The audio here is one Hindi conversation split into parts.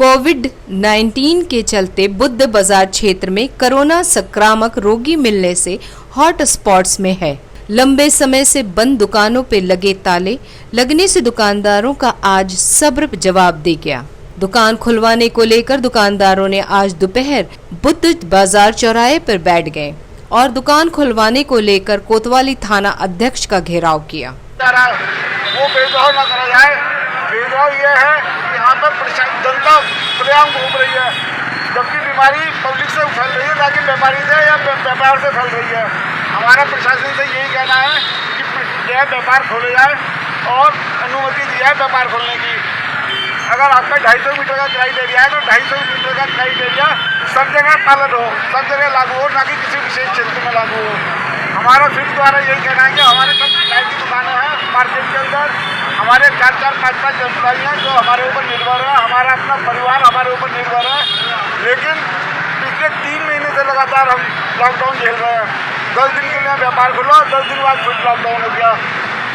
कोविड-19 के चलते बुद्ध बाजार क्षेत्र में कोरोना संक्रामक रोगी मिलने से हॉट स्पॉट्स में है। लंबे समय से बंद दुकानों पे लगे ताले लगने से दुकानदारों का आज सब्र जवाब दे गया। दुकान खुलवाने को लेकर दुकानदारों ने आज दोपहर बुद्ध बाजार चौराहे पर बैठ गए और दुकान खुलवाने को लेकर कोतवाली थाना अध्यक्ष का घेराव किया। वो भेदभाव न करा जाए। भेदभाव ये है कि यहाँ पर जनता खुलेआम घूम रही है, जबकि बीमारी पब्लिक से फैल रही है, ताकि व्यापारी से या व्यापार से फैल रही है। हमारा प्रशासन से यही कहना है कि यह व्यापार खोले जाए और अनुमति दी जाए व्यापार खोलने की। अगर आपका 250 मीटर का क्राइट एरिया है तो 250 मीटर का क्राइट एरिया सब जगह पालन हो, सब जगह लागू हो, ना कि किसी विशेष क्षेत्र में लागू हो। हमारा फिर द्वारा यही कहना है कि हमारे सब चाय की दुकानें हैं मार्केट के अंदर, हमारे 4-4, 5-5 एम्प्लॉई हैं जो हमारे ऊपर निर्भर है, हमारा अपना परिवार हमारे ऊपर निर्भर है। लेकिन पिछले 3 महीने से लगातार हम लॉकडाउन झेल रहे हैं। 10 दिन के लिए व्यापार खुला, 10 दिन बाद फिर लॉकडाउन हो गया।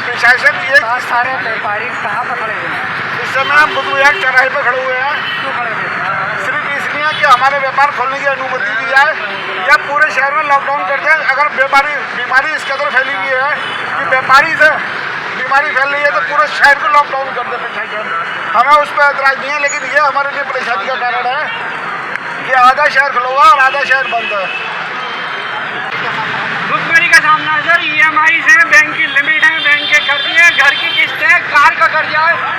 प्रशासन ये सारे व्यापारी कहाँ पर खड़े हुए हैं? इस समय हम बुद्ध बाजार चौराहे पर खड़े हुए हैं। क्यों खड़े हुए हैं? सिर्फ इसलिए कि हमारे व्यापार खोलने की अनुमति दी जाए या पूरे शहर में लॉकडाउन कर दें। अगर बीमारी इस कदर फैली हुई है कि व्यापारी से बीमारी फैल रही है तो पूरे शहर को लॉकडाउन कर दे प्रशासन। हमें उस पर एतराज नहीं है, लेकिन ये हमारे लिए परेशानी का कारण है कि आधा शहर खुला हुआ और आधा शहर बंद है। भुखमरी का सामना है सर, EMI से बैंक की लिमिट है, बैंक के कर्जे, घर की किस्त है, कार का कर्जा है।